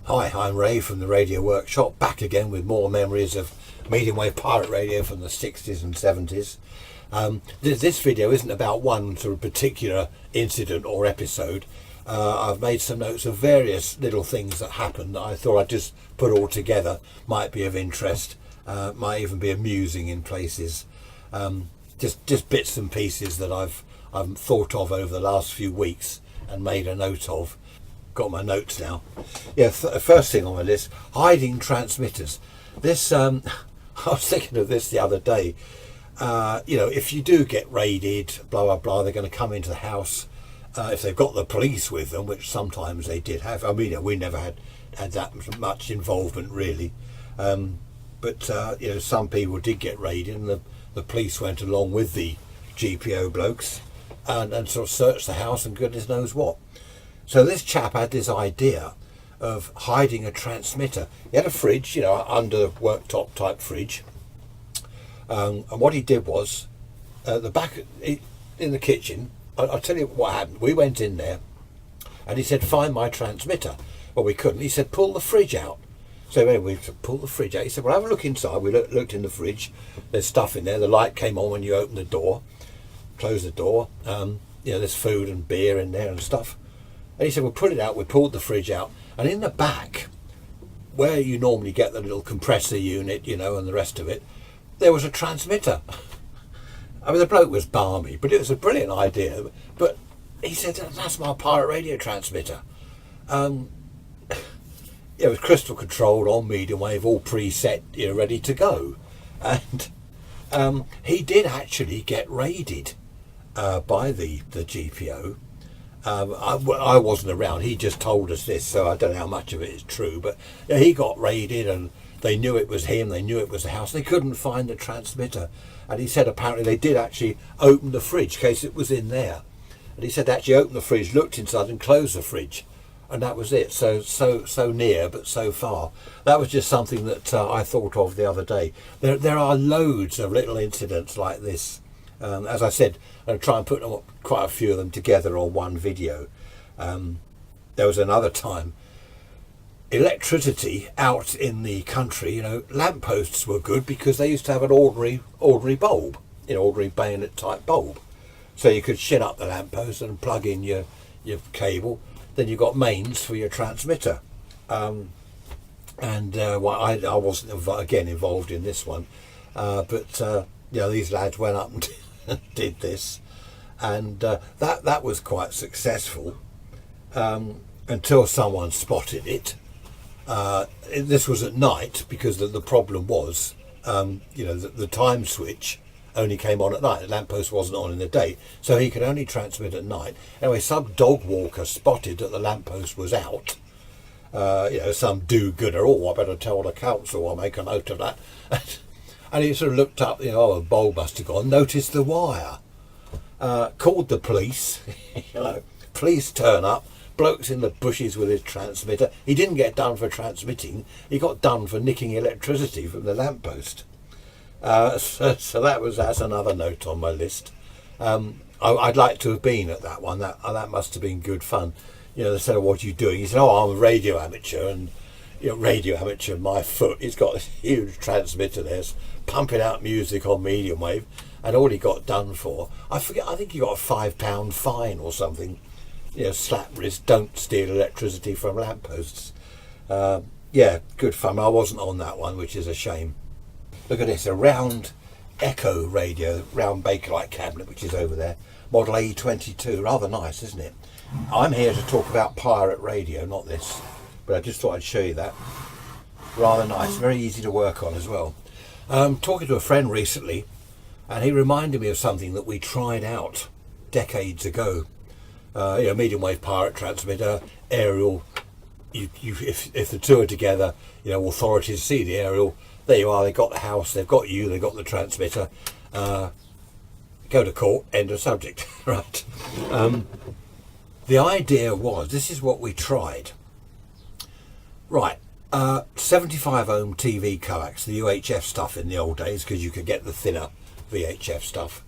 Hi, I'm Ray from the Radio Workshop, back again with more memories of medium wave pirate radio from the 60s and 70s. This video isn't about one sort of particular incident or episode. I've made some notes of various little things that happened that I thought I'd just put all together, might be of interest, might even be amusing in places. Just bits and pieces that I've thought of over the last few weeks and made a note of. Got my notes now. Yeah, first thing on my list, hiding transmitters. This I was thinking of this the other day. If you do get raided, blah blah blah, they're going to come into the house. If they've got the police with them, which sometimes they did have. I mean, we never had that much involvement really, but some people did get raided, and the police went along with the GPO blokes and sort of searched the house and goodness knows what. So this chap had this idea of hiding a transmitter. He had a fridge, under worktop type fridge. And what he did was, the back in the kitchen, I'll tell you what happened. We went in there and he said, find my transmitter. Well, we couldn't. He said, pull the fridge out. So anyway, we said, pull the fridge out. He said, well, have a look inside. We looked in the fridge. There's stuff in there. The light came on when you opened the door. Close the door. There's food and beer in there and stuff. And he said, we'll pull it out. We pulled the fridge out. And in the back, where you normally get the little compressor unit, and the rest of it, there was a transmitter. I mean, the bloke was balmy, but it was a brilliant idea. But he said, that's my pirate radio transmitter. It was crystal controlled on medium wave, all preset, ready to go. And he did actually get raided by the GPO. I wasn't around. He just told us this, so I don't know how much of it is true. But he got raided, and they knew it was him. They knew it was the house. They couldn't find the transmitter, and he said apparently they did actually open the fridge in case it was in there. And he said they actually opened the fridge, looked inside, and closed the fridge, and that was it. So near, but so far. That was just something that I thought of the other day. There are loads of little incidents like this. As I said, I'm going to try and put quite a few of them together on one video. There was another time, electricity out in the country, lampposts were good because they used to have an ordinary bulb, ordinary bayonet type bulb. So you could shin up the lamppost and plug in your cable. Then you've got mains for your transmitter. I wasn't involved in this one, but these lads went up and did this, and that was quite successful until someone spotted it. This was at night because the problem was, the time switch only came on at night. The lamppost wasn't on in the day, so he could only transmit at night. Anyway, some dog walker spotted that the lamppost was out. Some do-gooder. I better tell the council. I'll make a note of that. And he sort of looked up, a bulb must have gone, noticed the wire, called the police, police turn up, bloke's in the bushes with his transmitter. He didn't get done for transmitting, he got done for nicking electricity from the lamppost. So that's another note on my list. I'd like to have been at that one, that must have been good fun. They said, what are you doing? He said, I'm a radio amateur, and radio amateur, my foot, he's got this huge transmitter there, pumping out music on medium wave, and all he got done for, I think he got a £5 fine or something. Slap wrist, don't steal electricity from lampposts. Good fun. I wasn't on that one, which is a shame. Look at this, a round Echo radio, round Bakelite cabinet, which is over there, model A22, rather nice, isn't it? I'm here to talk about pirate radio, not this. But I just thought I'd show you that. Rather nice, very easy to work on as well. Talking to a friend recently, and he reminded me of something that we tried out decades ago. Medium wave pirate transmitter, aerial. If the two are together, authorities see the aerial. There you are. They got the house. They've got you. They've got the transmitter. Go to court. End of subject. Right. The idea was, this is what we tried. Right, 75 ohm TV coax, the UHF stuff in the old days, because you could get the thinner VHF stuff.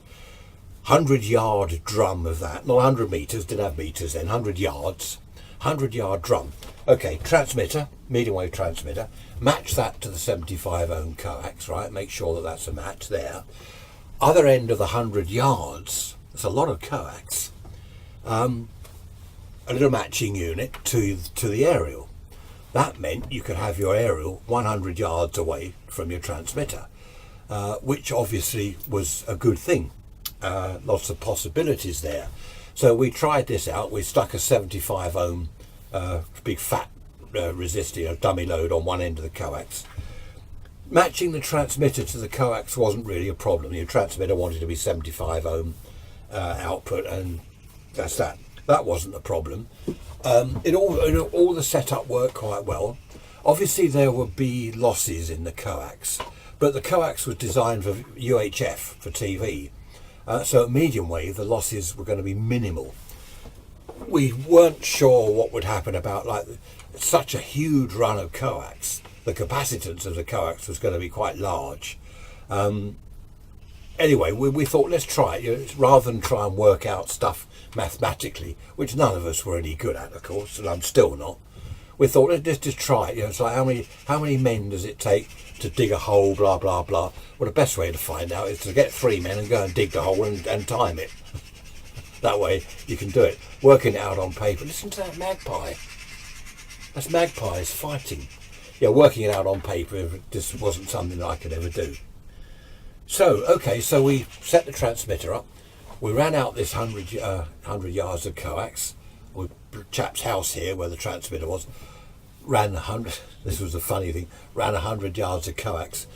100-yard drum of that, not 100 metres, didn't have metres then, 100 yards, 100-yard drum. Okay, transmitter, medium wave transmitter, match that to the 75 ohm coax, right? Make sure that that's a match there. Other end of the 100 yards, there's a lot of coax. A little matching unit to the aerial. That meant you could have your aerial 100 yards away from your transmitter, which obviously was a good thing. Lots of possibilities there. So we tried this out. We stuck a 75 ohm big fat resistor, dummy load on one end of the coax. Matching the transmitter to the coax wasn't really a problem. Your transmitter wanted to be 75 ohm output, and that's that. That wasn't a problem. All the setup worked quite well. Obviously there would be losses in the coax, but the coax was designed for UHF, for TV. So at medium wave the losses were going to be minimal. We weren't sure what would happen about such a huge run of coax. The capacitance of the coax was going to be quite large. Anyway, we thought, let's try it, rather than try and work out stuff mathematically, which none of us were any good at, of course, and I'm still not. We thought, let's just try it. It's like, how many men does it take to dig a hole, blah, blah, blah. Well, the best way to find out is to get 3 men and go and dig the hole and time it. That way you can do it. Working it out on paper. Listen to that magpie. That's magpies fighting. Yeah, working it out on paper just wasn't something that I could ever do. So, okay, so we set the transmitter up. We ran out this 100 yards of coax. Chap's house here, where the transmitter was, ran 100. This was the funny thing. Ran 100 yards of coax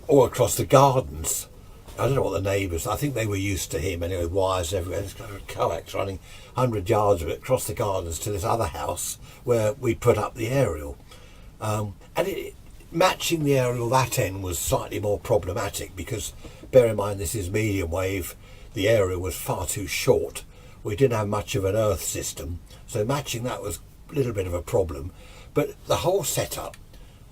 all across the gardens. I don't know what the neighbours. I think they were used to him anyway. Wires everywhere. There's coax running 100 yards of it across the gardens to this other house where we put up the aerial. Matching the aerial that end was slightly more problematic because, bear in mind, this is medium wave. The aerial was far too short. We didn't have much of an earth system, so matching that was a little bit of a problem. But the whole setup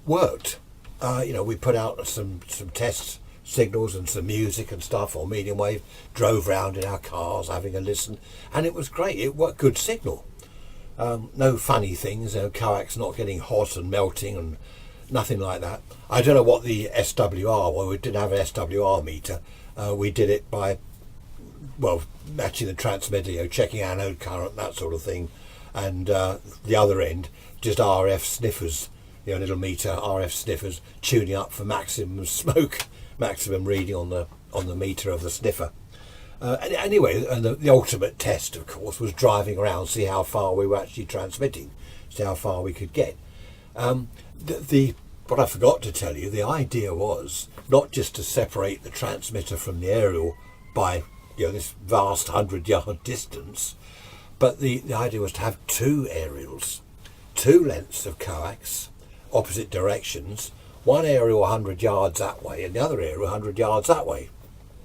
worked. We put out some test signals and some music and stuff on medium wave, drove round in our cars having a listen, and it was great. It worked, good signal. No funny things, coax not getting hot and melting and nothing like that. I don't know what the SWR, well, we didn't have an SWR meter. We did it by, matching the transmitter, checking anode current, that sort of thing. And the other end, just RF sniffers, little meter RF sniffers, tuning up for maximum smoke, maximum reading on the meter of the sniffer. Anyway, and the ultimate test, of course, was driving around, see how far we were actually transmitting, see how far we could get. What I forgot to tell you, the idea was not just to separate the transmitter from the aerial by this vast 100-yard distance, but the idea was to have 2 aerials, 2 lengths of coax, opposite directions, one aerial 100 yards that way and the other aerial 100 yards that way,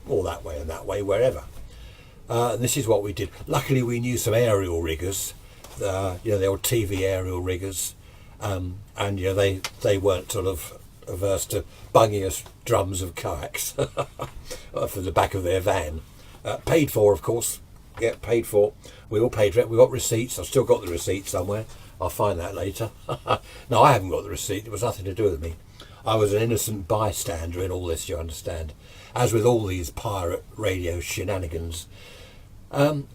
or that way and that way, wherever. And this is what we did. Luckily we knew some aerial riggers, the old TV aerial riggers, and they weren't sort of averse to bunging us drums of coax for the back of their van. Paid for, of course. Yeah, paid for. We all paid for it. We got receipts. I've still got the receipt somewhere. I'll find that later. No, I haven't got the receipt. It was nothing to do with me. I was an innocent bystander in all this, you understand. As with all these pirate radio shenanigans.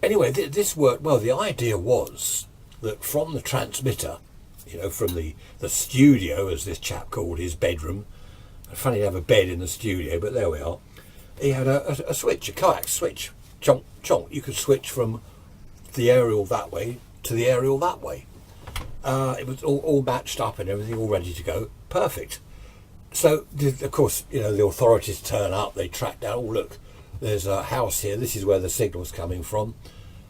Anyway, this worked well. The idea was that from the transmitter, from the studio, as this chap called his bedroom. Funny to have a bed in the studio, but there we are. He had a switch, a coax switch. Chonk, chonk. You could switch from the aerial that way to the aerial that way. It was all matched up and everything, all ready to go. Perfect. So, of course, the authorities turn up, they track down, look, there's a house here, this is where the signal's coming from.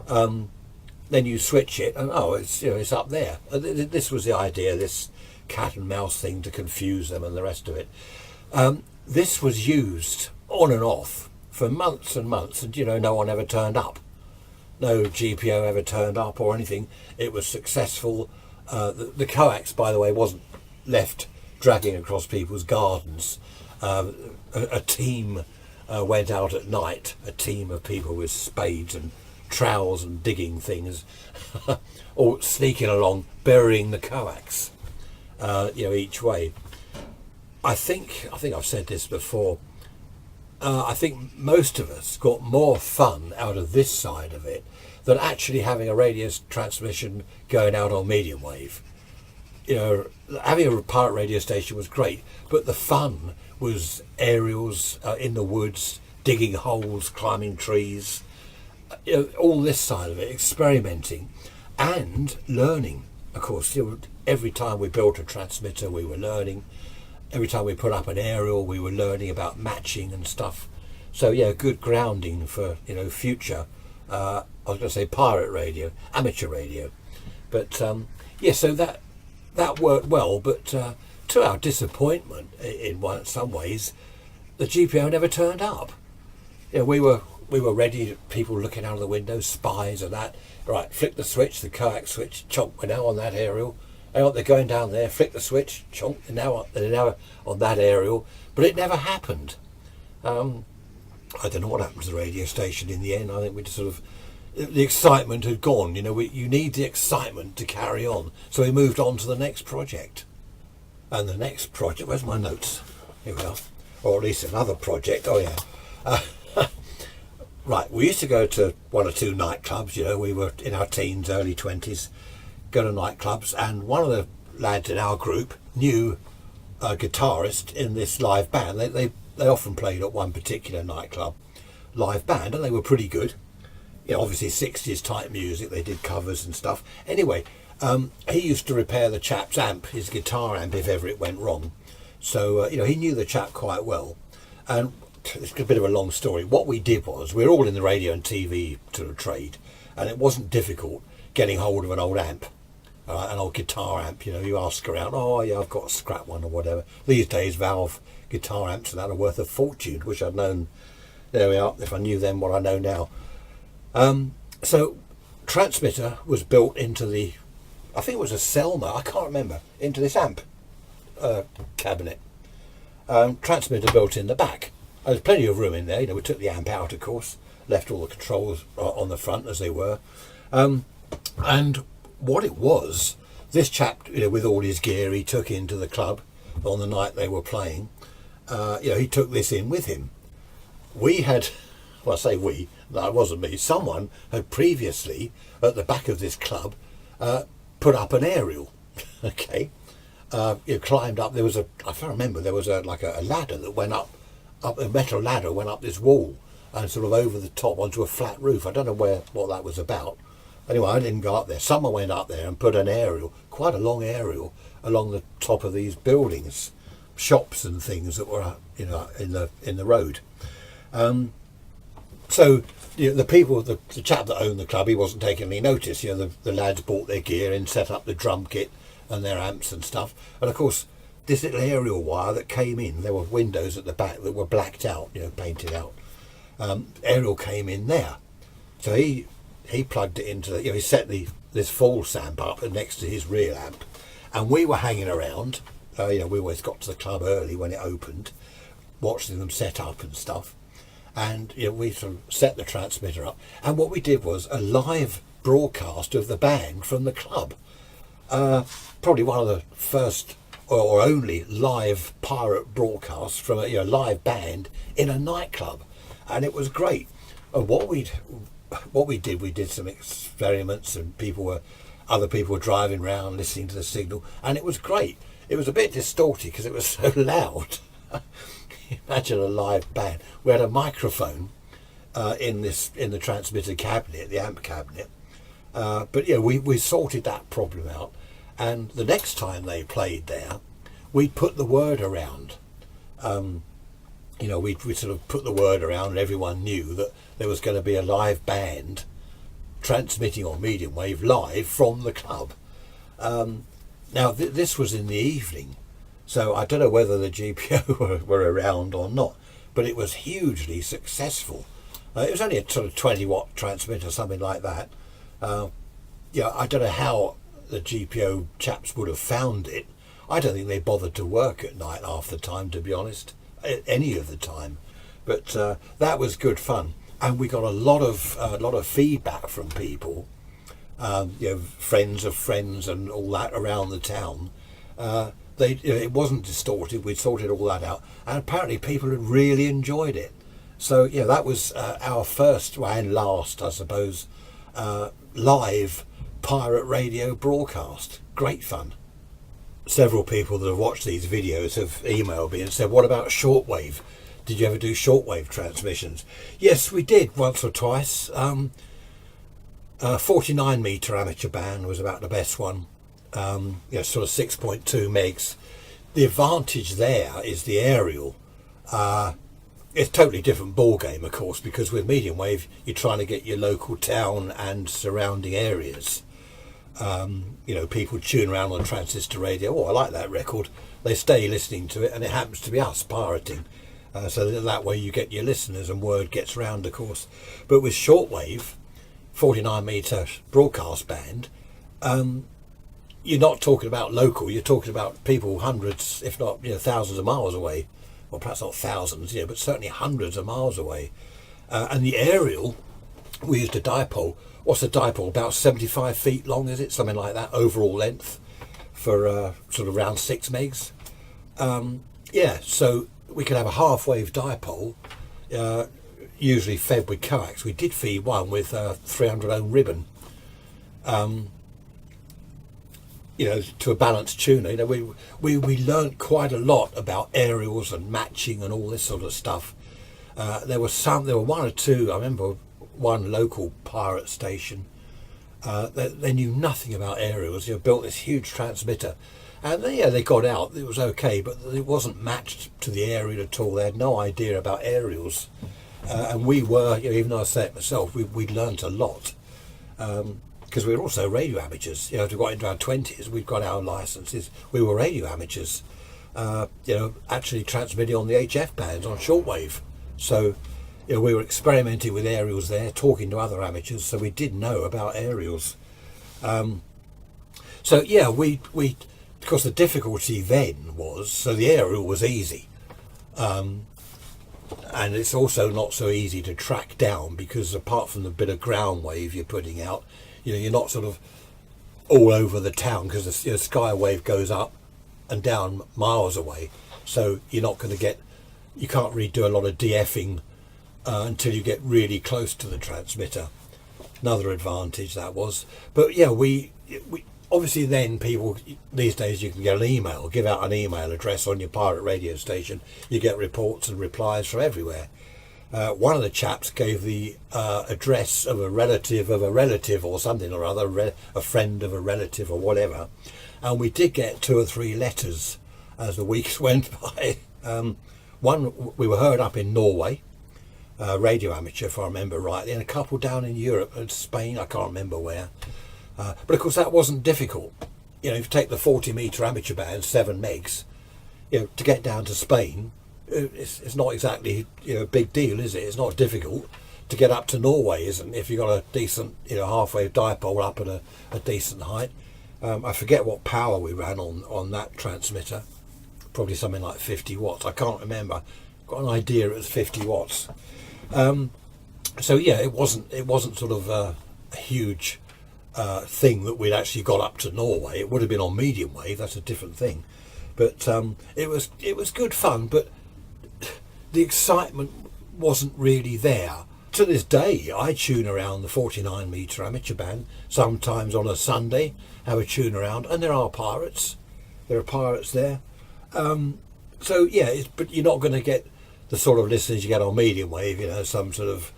Then you switch it and, it's up there. This was the idea, this cat and mouse thing to confuse them and the rest of it. This was used on and off for months and months, and no one ever turned up. No GPO ever turned up or anything. It was successful. The coax, by the way, wasn't left dragging across people's gardens. A team went out at night, a team of people with spades and trowels and digging things, all sneaking along, burying the coax. each way. I think I've said this before. I think most of us got more fun out of this side of it than actually having a radio transmission going out on medium wave. Having a pirate radio station was great, but the fun was aerials in the woods, digging holes, climbing trees, all this side of it, experimenting and learning. Of course, every time we built a transmitter, we were learning. Every time we put up an aerial, we were learning about matching and stuff. So good grounding for future. I was going to say pirate radio, amateur radio, but so that worked well. But to our disappointment, in some ways, the GPO never turned up. We were ready. People looking out of the windows, spies and that. Right, flick the switch, the coax switch. Chonk, we're now on that aerial. They're going down there. Flick the switch. Chonk, they're now on that aerial. But it never happened. I don't know what happened to the radio station in the end. I think we just the excitement had gone. You need the excitement to carry on. So we moved on to the next project. And the next project, where's my notes? Here we are. Or at least another project. Oh yeah. Right, we used to go to one or two nightclubs. We were in our teens, early 20s, go to nightclubs, and one of the lads in our group knew a guitarist in this live band. They often played at one particular nightclub live band, and they were pretty good. Obviously 60s type music. They did covers and stuff. Anyway, he used to repair the chap's amp, his guitar amp, if ever it went wrong. So he knew the chap quite well. And it's a bit of a long story. What we did was, we were all in the radio and TV sort of trade, and it wasn't difficult getting hold of an old amp, an old guitar amp. You ask around, oh yeah, I've got a scrap one or whatever. These days Valve guitar amps and that are worth a fortune, which I'd known, there we are, if I knew then what I know now. So transmitter was built into I think it was a Selmer, I can't remember, into this amp cabinet. Transmitter built in the back. There's plenty of room in there. We took the amp out, of course, left all the controls on the front as they were. And what it was, this chap, with all his gear, he took into the club on the night they were playing. He took this in with him. We had, well, I say we, that wasn't me. Someone had previously, at the back of this club, put up an aerial. Okay, climbed up. There was I can't remember. There was a ladder that went up a metal ladder went up this wall and sort of over the top onto a flat roof. I don't know what that was about. Anyway, I didn't go up there. Someone went up there and put an aerial, quite a long aerial, along the top of these buildings, shops and things that were in the road. So the people, the chap that owned the club, he wasn't taking any notice. The lads bought their gear and set up the drum kit and their amps and stuff. And of course, this little aerial wire that came in, there were windows at the back that were blacked out, painted out. Aerial came in there, so he plugged it into the, he set this false amp up next to his real amp, and we were hanging around. We always got to the club early when it opened, watching them set up and stuff. And we sort of set the transmitter up, and what we did was a live broadcast of the band from the club. Probably one of the first or only live pirate broadcasts from a live band in a nightclub, and it was great. And what we did some experiments, and other people were driving around listening to the signal, and it was great. It was a bit distorted because it was so loud. Imagine a live band. We had a microphone in the transmitter cabinet, the amp cabinet. But we sorted that problem out. And the next time they played there, we put the word around. We sort of put the word around, and everyone knew that there was going to be a live band transmitting on medium wave live from the club. Now this was in the evening, so I don't know whether the GPO were around or not, but it was hugely successful. It was only a sort of 20-watt transmitter, something like that. I don't know how the GPO chaps would have found it. I don't think they bothered to work at night half the time, to be honest, any of the time. But that was good fun, and we got a lot of feedback from people, friends of friends and all that around the town, It wasn't distorted. We'd sorted all that out, and apparently people had really enjoyed it. So yeah, that was our first and last, I suppose, live pirate radio broadcast. Great fun. Several people that have watched these videos have emailed me and said, what about shortwave? Did you ever do shortwave transmissions? Yes, we did once or twice. 49 metre amateur band was about the best one. Sort of 6.2 megs. The advantage there is the aerial. It's a totally different ball game, of course, because with medium wave you're trying to get your local town and surrounding areas. People tune around on transistor radio. Oh, I like that record. They stay listening to it, and it happens to be us pirating. So that way you get your listeners and word gets round, of course. But with shortwave, 49 metre broadcast band, you're not talking about local. You're talking about people hundreds, if not thousands of miles away. Well, perhaps not thousands, but certainly hundreds of miles away. And the aerial, we used a dipole. What's a dipole? About 75 feet long, is it? Something like that, overall length, for sort of around 6 megs. So we could have a half-wave dipole, usually fed with coax. We did feed one with 300 ohm ribbon, to a balanced tuner. We learnt quite a lot about aerials and matching and all this sort of stuff. There were one or two, I remember one local pirate station, they knew nothing about aerials. Built this huge transmitter, and they got out, it was okay, but it wasn't matched to the aerial at all. They had no idea about aerials, and we were, even though I say it myself, we learnt a lot, because we were also radio amateurs. As we got into our 20s, we'd got our licenses, we were radio amateurs, actually transmitting on the HF bands on shortwave. So we were experimenting with aerials there, talking to other amateurs, so we did know about aerials. Because the difficulty then was, so the aerial was easy, and it's also not so easy to track down, because apart from the bit of ground wave you're putting out, you're not sort of all over the town, because the sky wave goes up and down miles away, so you're not going to get, you can't really do a lot of DFing until you get really close to the transmitter. Another advantage that was. But yeah, we obviously then people these days, you can get an email, give out an email address on your pirate radio station, you get reports and replies from everywhere. One of the chaps gave the address of a relative or something or other, a friend of a relative or whatever, and we did get 2 or 3 letters as the weeks went by. One, we were heard up in Norway, radio amateur if I remember rightly, and a couple down in Europe and Spain, I can't remember where. But of course that wasn't difficult. If you take the 40 metre amateur band, 7 megs, to get down to Spain, it's not exactly a big deal, is it? It's not difficult. To get up to Norway isn't, if you've got a decent half-wave dipole up at a decent height. I forget what power we ran on that transmitter, probably something like 50 watts, I can't remember. Got an idea it was 50 watts. It wasn't sort of a huge thing that we'd actually got up to Norway. It would have been on medium wave, that's a different thing, but it was good fun, but the excitement wasn't really there. To this day I tune around the 49 metre amateur band, sometimes on a Sunday, have a tune around, and there are pirates there. But you're not going to get the sort of listeners you get on medium wave, some sort of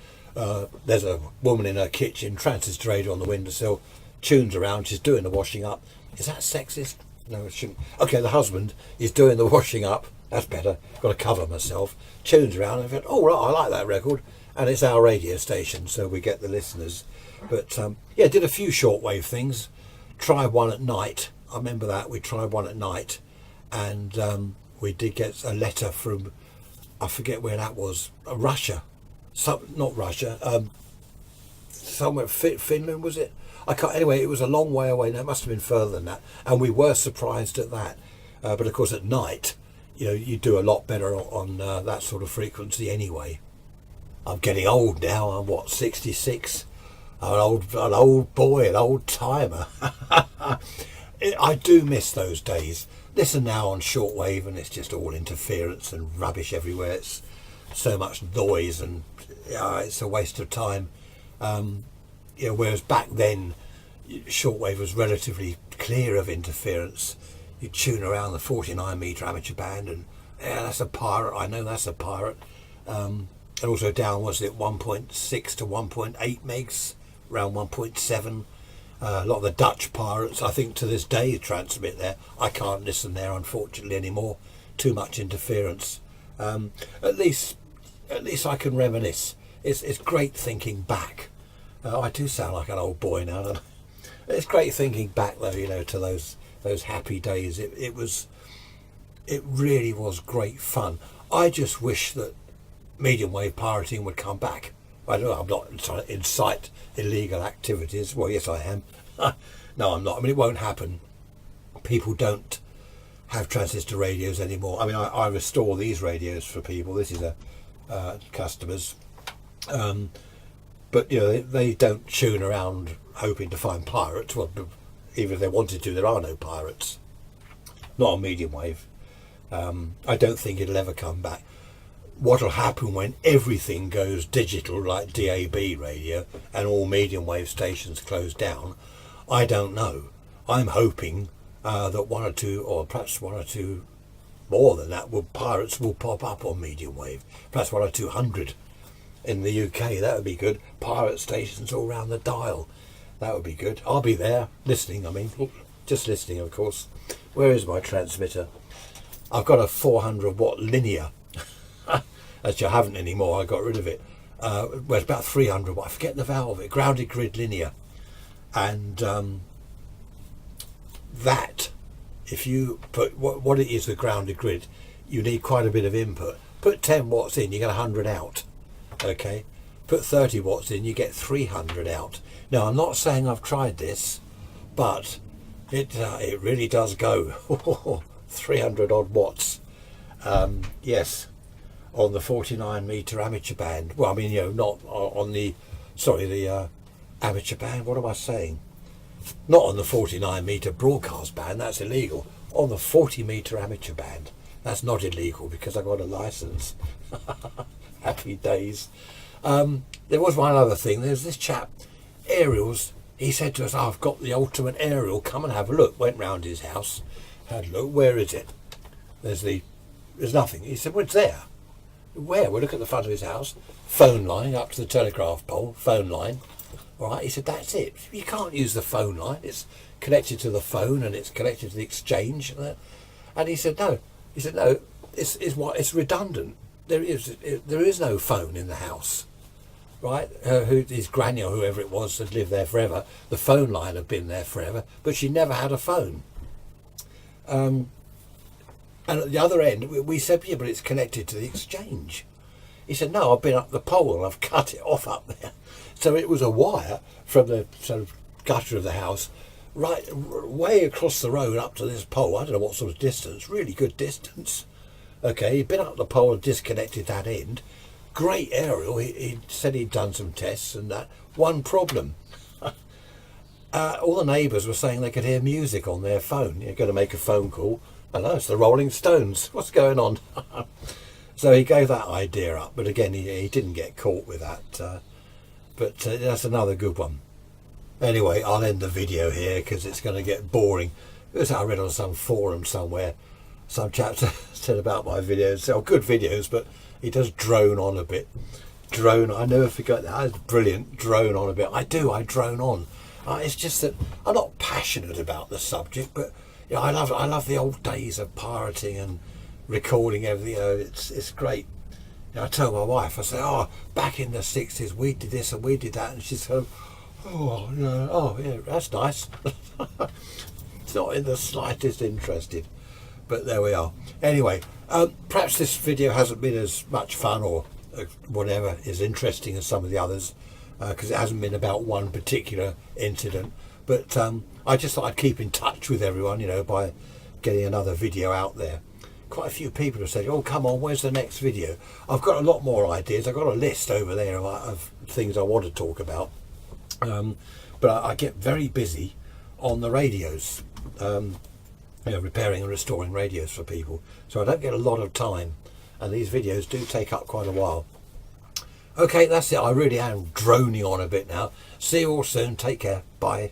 there's a woman in her kitchen, transistor radio on the windowsill, tunes around, she's doing the washing up. Is that sexist? No, it shouldn't. Okay, the husband is doing the washing up, that's better, got to cover myself, tunes around and I thought, oh right, I like that record, and it's our radio station, so we get the listeners. But did a few shortwave things, tried one at night, I remember that, we tried one at night, and we did get a letter from, I forget where that was, Russia. Not Russia, somewhere, Finland was it? I can't. Anyway, it was a long way away. Now it must have been further than that, and we were surprised at that. But of course, at night, you do a lot better on that sort of frequency anyway. I'm getting old now. I'm 66. I'm an old boy, an old timer. I do miss those days. listen now on shortwave and it's just all interference and rubbish everywhere. It's so much noise and it's a waste of time. Whereas back then shortwave was relatively clear of interference. You tune around the 49 metre amateur band and that's a pirate, I know that's a pirate. And also down, was it 1.6 to 1.8 megs, around 1.7. A lot of the Dutch pirates, I think to this day, transmit there. I can't listen there unfortunately anymore. Too much interference. At least I can reminisce. It's great thinking back. I do sound like an old boy now, don't I? It's great thinking back though, to those happy days. It really was great fun. I just wish that medium wave pirating would come back. I don't know, I'm not trying to incite illegal activities. Well, yes, I am. No, I'm not. I mean, it won't happen. People don't have transistor radios anymore. I mean, I restore these radios for people. This is customers. But, they don't tune around hoping to find pirates. Well, even if they wanted to, there are no pirates. Not on medium wave. I don't think it'll ever come back. What'll happen when everything goes digital, like DAB radio, and all medium wave stations close down, I don't know. I'm hoping that one or two, or perhaps one or two more than that, pirates will pop up on medium wave. Perhaps 1 or 200 in the UK. That would be good. Pirate stations all around the dial. That would be good. I'll be there listening. I mean, just listening, of course. Where is my transmitter? I've got a 400 watt linear. Actually, I haven't anymore. I got rid of it. Well, it's about 300 watt. I forget the valve. It grounded grid linear, and that, if you put what it is, the grounded grid, you need quite a bit of input. Put 10 watts in, you get 100 out. Okay. Put 30 watts in, you get 300 out. Now, I'm not saying I've tried this, but it really does go. 300 odd watts. Yes. On the 49 metre amateur band. Well, I mean, not on the amateur band. What am I saying? Not on the 49 metre broadcast band. That's illegal. On the 40 metre amateur band. That's not illegal because I got a licence. Happy days. There was one other thing. There's this chap, Aerials. He said to us, I've got the ultimate aerial. Come and have a look. Went round his house. Had a look. Where is it? There's nothing. He said, well, it's there. Where? We'll look at the front of his house. Phone line up to the telegraph pole. Phone line. All right. He said, that's it. You can't use the phone line. It's connected to the phone and it's connected to the exchange. And he said, no. He said, no. It's redundant. There is no phone in the house. Right? His granny or whoever it was had lived there forever. The phone line had been there forever, but she never had a phone. And at the other end, we said, yeah, but it's connected to the exchange. He said, no, I've been up the pole and I've cut it off up there. So it was a wire from the sort of gutter of the house, right, way across the road up to this pole. I don't know what sort of distance, really good distance. Okay, he'd been up the pole and disconnected that end. Great aerial. He said he'd done some tests and that. One problem. All the neighbours were saying they could hear music on their phone. You're going to make a phone call. I know, it's the Rolling Stones. What's going on? So he gave that idea up, but again, he didn't get caught with that. But that's another good one. Anyway, I'll end the video here because it's going to get boring. It was I read on some forum somewhere. Some chap said about my videos. They're good videos, but he does drone on a bit. I never forgot that. That's brilliant. Drone on a bit. I drone on. It's just that I'm not passionate about the subject, but I love the old days of pirating and recording everything. It's great. I tell my wife, I say, back in the 60s we did this and we did that, and she said, yeah, that's nice. It's not in the slightest interested, but there we are. Anyway, perhaps this video hasn't been as much fun or whatever is interesting as some of the others, because it hasn't been about one particular incident, but I just thought I'd keep in touch with everyone, by getting another video out there. Quite a few people have said, oh, come on, where's the next video? I've got a lot more ideas. I've got a list over there of things I want to talk about, but I get very busy on the radios. repairing and restoring radios for people. So I don't get a lot of time, and these videos do take up quite a while. Okay, that's it. I really am droning on a bit now. See you all soon. Take care. Bye.